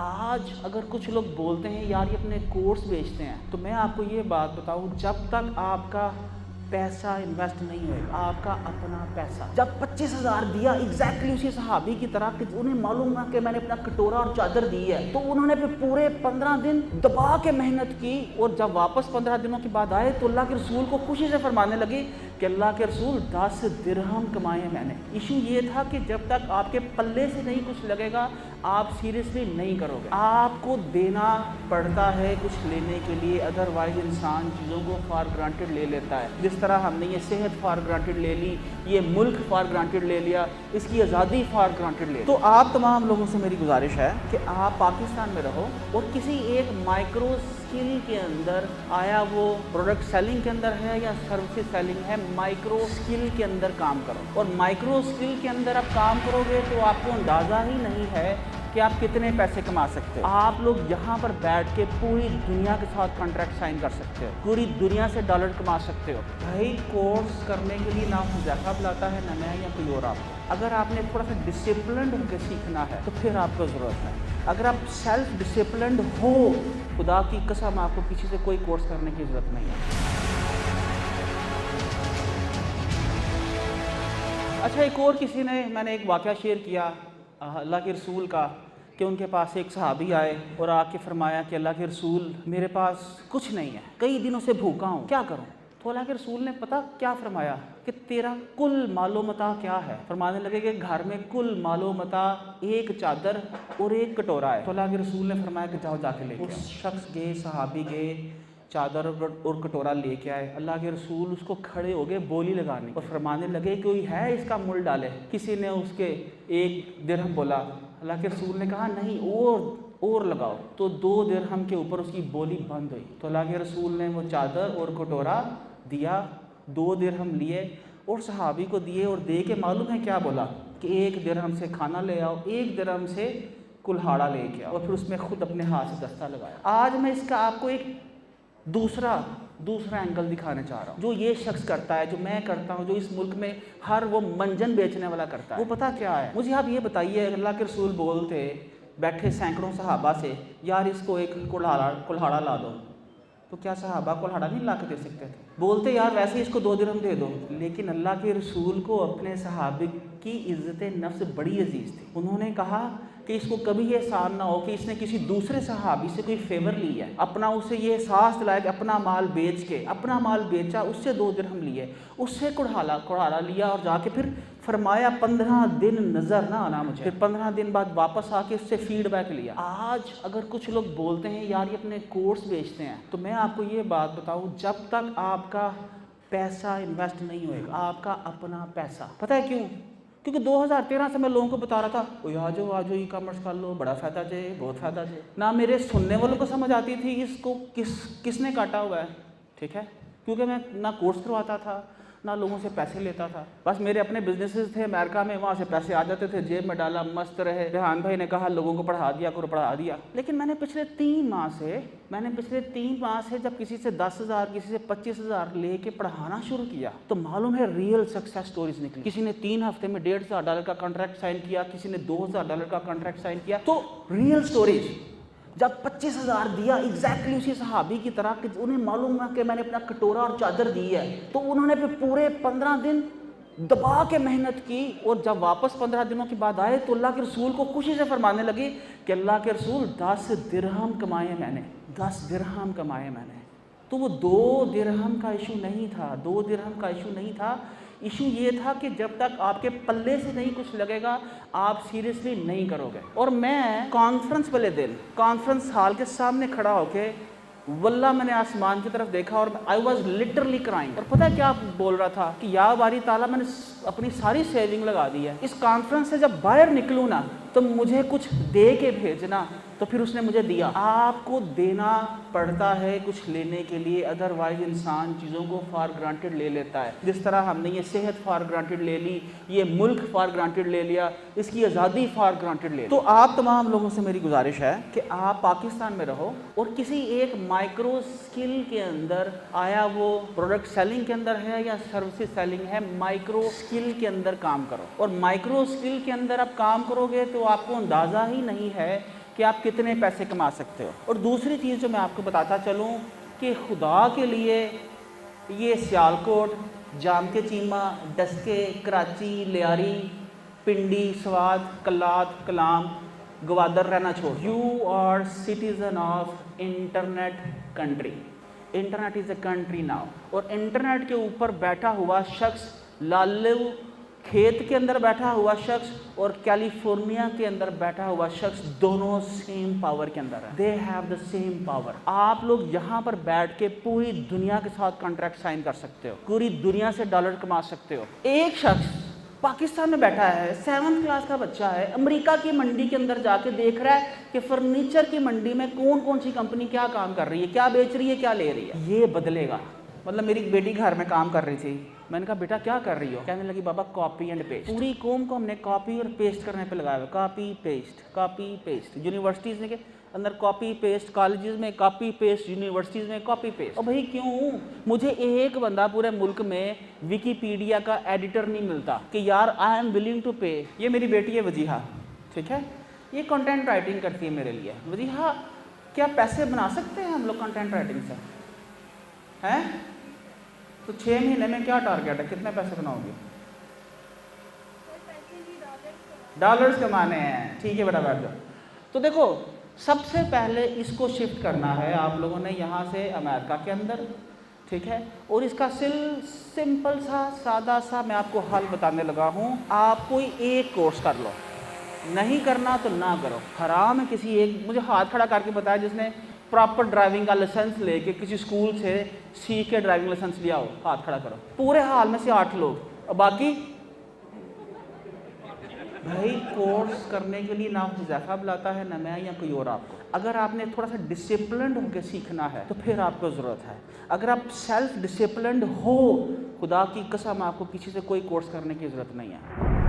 آج اگر کچھ لوگ بولتے ہیں یار یہ اپنے کورس بیچتے ہیں، تو میں آپ کو یہ بات بتاؤں، جب تک آپ کا پیسہ انویسٹ نہیں ہوئے، آپ کا اپنا پیسہ جب 25,000 دیا ایگزیکٹلی اسی صحابی کی طرح کہ انہیں معلوم نہ کہ میں نے اپنا کٹورا اور چادر دی ہے، تو انہوں نے پھر پورے 15 دن دبا کے محنت کی، اور جب واپس 15 دنوں کے بعد آئے تو اللہ کے رسول کو خوشی سے فرمانے لگے کہ اللہ کے رسول 10 درہم کمائے میں نے۔ ایشو یہ تھا کہ جب تک آپ کے پلے سے نہیں کچھ لگے گا، آپ سیریسلی نہیں کرو گے۔ آپ کو دینا پڑتا ہے کچھ لینے کے لیے، ادروائز انسان چیزوں کو فار گرانٹیڈ لے لیتا ہے۔ جس طرح ہم نے یہ صحت فار گرانٹیڈ لے لی، یہ ملک فار گرانٹیڈ لے لیا، اس کی آزادی فار گرانٹیڈ لے لی۔ تو آپ تمام لوگوں سے میری گزارش ہے کہ آپ پاکستان میں رہو اور کسی ایک مائکرو اسکل کے اندر، آیا وہ پروڈکٹ سیلنگ کے اندر ہے یا سروسز سیلنگ ہے، مائکرو اسکل کے اندر کام کرو۔ اور مائکرو اسکل کے اندر آپ کام کرو گے تو آپ کو اندازہ ہی نہیں ہے کہ آپ کتنے پیسے کما سکتے ہو۔ آپ لوگ یہاں پر بیٹھ کے پوری دنیا کے ساتھ کانٹریکٹ سائن کر سکتے ہو، پوری دنیا سے ڈالر کما سکتے ہو۔ بھائی کورس کرنے کے لیے نہ حذیفہ بلاتا ہے، نہ میں یا کوئی اور آپ کو۔ اگر آپ نے تھوڑا سا ڈسپلنڈ ہو کے سیکھنا ہے تو پھر آپ کو ضرورت ہے۔ اگر آپ سیلف ڈسپلنڈ ہو، خدا کی قسم آپ کو کسی سے کوئی کورس کرنے کی ضرورت نہیں ہے۔ اچھا، ایک اور میں نے ایک واقعہ شیئر کیا اللہ کے رسول کا، کہ ان کے پاس ایک صحابی آئے اور آ کے فرمایا کہ اللہ کے رسول میرے پاس کچھ نہیں ہے، کئی دنوں سے بھوکا ہوں، کیا کروں؟ تو اللہ کے رسول نے پتہ کیا فرمایا کہ تیرا کل مال و متاع کیا ہے؟ فرمانے لگے کہ گھر میں کل مال و متاع ایک چادر اور ایک کٹورا ہے۔ تو اللہ کے رسول نے فرمایا کہ جاؤ جا کے لے کے آؤ۔ اس شخص گئے، صحابی گئے، چادر اور کٹورا لے کے آئے۔ اللہ کے رسول اس کو کھڑے ہو گئے بولی لگانے اور فرمانے لگے کوئی ہے اس کا مول ڈالے؟ کسی نے اس کے 1 درہم بولا، اللہ کے رسول نے کہا نہیں اور لگاؤ، تو 2 درہم کے اوپر اس کی بولی بند ہوئی۔ تو اللہ کے رسول نے وہ چادر اور کٹورا دیا، 2 درہم لیے اور صحابی کو دیے، اور دے کے معلوم ہے کیا بولا کہ 1 درہم سے کھانا لے آؤ، 1 درہم سے کلہاڑا لے کے آؤ، اور پھر اس میں خود اپنے ہاتھ سے دستہ لگایا۔ آج میں اس کا آپ کو ایک دوسرا اینگل دکھانے چاہ رہا ہوں، جو یہ شخص کرتا ہے، جو میں کرتا ہوں، جو اس ملک میں ہر وہ منجن بیچنے والا کرتا ہے، وہ پتہ کیا ہے؟ مجھے آپ یہ بتائیے، اللہ کے رسول بولتے بیٹھے سینکڑوں صحابہ سے یار اس کو ایک کلہاڑا لا دو، تو کیا صحابہ کلہاڑا نہیں لا کے دے سکتے تھے؟ بولتے یار ویسے ہی اس کو 2 درہم دے دو، لیکن اللہ کے رسول کو اپنے صحابی کی عزت نفس بڑی عزیز تھی۔ انہوں نے کہا کہ اس کو کبھی یہ احسان نہ ہو کہ اس نے کسی دوسرے صحابی سے کوئی فیور لی ہے، اپنا اسے یہ احساس دلایا کہ اپنا مال بیچ کے، اپنا مال بیچا، اس سے 2 درہم لیے، اس سے کڑھاڑا لیا، اور جا کے پھر فرمایا 15 دن نظر نہ آنا مجھے، پھر 15 دن بعد واپس آ کے اس سے فیڈ بیک لیا۔ آج اگر کچھ لوگ بولتے ہیں یار یہ اپنے کورس بیچتے ہیں، تو میں آپ کو یہ بات بتاؤں، جب تک آپ کا پیسہ انویسٹ نہیں ہوئے گا، آپ کا اپنا پیسہ، پتہ ہے کیوں؟ کیونکہ 2013 سے میں لوگوں کو بتا رہا تھا آ جاؤ ای کامرس کر لو، بڑا فائدہ جے، بہت فائدہ جے۔ نہ میرے سننے والوں کو سمجھ آتی تھی اس کو کس نے کاٹا ہوا ہے، ٹھیک ہے، کیونکہ میں نہ کورس کرواتا تھا، نہ لوگوں سے پیسے لیتا تھا، بس میرے اپنے بزنسز تھے امریکہ میں، وہاں سے پیسے آ جاتے تھے، جیب میں ڈالا، مست رہے۔ ریحان بھائی نے کہا لوگوں کو پڑھا دیا، لیکن میں نے پچھلے 3 ماہ سے جب کسی سے 10,000 کسی سے 25,000 لے کے پڑھانا شروع کیا، تو معلوم ہے ریئل سکسیس سٹوریز نکلی۔ کسی نے 3 ہفتے میں $1,500 کا کانٹریکٹ سائن کیا، کسی نے $2,000 کا کانٹریکٹ سائن کیا، تو ریئل سٹوریز۔ جب 25,000 دیا ایگزیکٹلی اسی صحابی کی طرح کہ انہیں معلوم نہ کہ میں نے اپنا کٹورا اور چادر دی ہے، تو انہوں نے پھر پورے 15 دن دبا کے محنت کی، اور جب واپس 15 دنوں کے بعد آئے تو اللہ کے رسول کو خوشی سے فرمانے لگے کہ اللہ کے رسول 10 درہم کمائے میں نے، 10 درہم کمائے میں نے۔ تو وہ 2 درہم کا ایشو نہیں تھا، 2 درہم کا ایشو نہیں تھا، ایشو یہ تھا کہ جب تک آپ کے پلے سے نہیں کچھ لگے گا، آپ سیریسلی نہیں کرو گے۔ اور میں کانفرنس والے دن کانفرنس ہال کے سامنے کھڑا ہو کے واللہ میں نے آسمان کی طرف دیکھا اور آئی واز لٹرلی کرائنگ، اور پتہ کیا بول رہا تھا کہ یا باری تعالیٰ میں نے اپنی ساری سیونگ لگا دی ہے، اس کانفرنس سے جب باہر نکلوں نا تو مجھے کچھ دے کے بھیجنا، تو پھر اس نے مجھے دیا۔ آپ کو دینا پڑتا ہے کچھ لینے کے لیے، ادروائز انسان چیزوں کو فار گرانٹیڈ لے لیتا ہے۔ جس طرح ہم نے یہ صحت فار گرانٹیڈ لے لی، یہ ملک فار گرانٹیڈ لے لیا، اس کی آزادی فار گرانٹیڈ لے لی۔ تو آپ تمام لوگوں سے میری گزارش ہے کہ آپ پاکستان میں رہو اور کسی ایک مائکرو اسکل کے اندر، آیا وہ پروڈکٹ سیلنگ کے اندر ہے یا سروسز سیلنگ ہے، مائکرو اسکل کے اندر کام کرو۔ اور مائکرو اسکل کے اندر آپ کام کرو گے تو آپ کو اندازہ ہی نہیں ہے کہ کہ آپ کتنے پیسے کما سکتے ہو۔ اور دوسری چیز جو میں آپ کو بتاتا چلوں کہ خدا کے لیے یہ سیالکوٹ، جام کے چیمہ، ڈسکے، کراچی، لیاری، پنڈی، سوات، کلات، کلام، گوادر رہنا چھوڑ۔ You are citizen of internet country. Internet is a country now. اور انٹرنیٹ کے اوپر بیٹھا ہوا شخص، لالو کھیت کے اندر بیٹھا ہوا شخص اور کیلیفورنیا کے اندر بیٹھا ہوا شخص، دونوں سیم پاور کے اندر ہیں۔ They have the same power. آپ لوگ یہاں پر بیٹھ کے پوری دنیا کے ساتھ کانٹریکٹ سائن کر سکتے ہو، پوری دنیا سے ڈالر کما سکتے ہو۔ ایک شخص پاکستان میں بیٹھا ہے، 7th کلاس کا بچہ ہے، امریکہ کی منڈی کے اندر جا کے دیکھ رہا ہے کہ فرنیچر کی منڈی میں کون کون سی کمپنی کیا کام کر رہی ہے، کیا بیچ رہی ہے، کیا لے رہی ہے۔ یہ بدلے گا۔ مطلب میری بیٹی گھر میں کام کر رہی تھی، میں نے کہا بیٹا کیا کر رہی ہو؟ کہنے لگی بابا کاپی اینڈ پیسٹ۔ پوری قوم کو ہم نے کاپی اور پیسٹ کرنے پہ لگایا ہوا، copy paste, copy paste. Universities میں کے اندر کاپی پیسٹ، کالجز میں کاپی پیسٹ، یونیورسٹیز میں کاپی پیسٹ۔ اور بھائی کیوں؟ مجھے ایک بندہ پورے ملک میں ویکیپیڈیا کا ایڈیٹر نہیں ملتا کہ یار I am willing to pay. یہ میری بیٹی ہے وجیحہ، ٹھیک ہے، یہ کنٹینٹ رائٹنگ کرتی ہے میرے لیے۔ وجیحہ کیا پیسے بنا سکتے ہیں ہم لوگ کنٹینٹ رائٹنگ سے؟ ہیں؟ تو 6 مہینے میں کیا ٹارگیٹ ہے، کتنے پیسے بناؤ گے؟ ڈالرز کمانے ہیں، ٹھیک ہے بیٹا بیٹھ جاؤ۔ تو دیکھو سب سے پہلے اس کو شفٹ کرنا ہے آپ لوگوں نے یہاں سے امریکہ کے اندر، ٹھیک ہے، اور اس کا سمپل سا سادہ سا میں آپ کو حل بتانے لگا ہوں۔ آپ کوئی ایک کورس کر لو، نہیں کرنا تو نہ کرو، حرام ہے کسی ایک، مجھے ہاتھ کھڑا کر کے بتایا جس نے پراپر ڈرائیونگ کا لائسنس لے کے کسی اسکول سے سیکھ کے ڈرائیونگ لائسنس لیا ہو، ہاتھ کھڑا کرو۔ پورے حال میں سے 8 لوگ، اور باقی بھائی کورس کرنے کے لیے نہ حذیفہ بلاتا ہے، نہ میں یا کوئی اور آپ کو۔ اگر آپ نے تھوڑا سا ڈسپلنڈ ہو کے سیکھنا ہے تو پھر آپ کو ضرورت ہے۔ اگر آپ سیلف ڈسپلنڈ ہو، خدا کی قسم آپ کو کسی سے کوئی کورس کرنے کی ضرورت نہیں ہے۔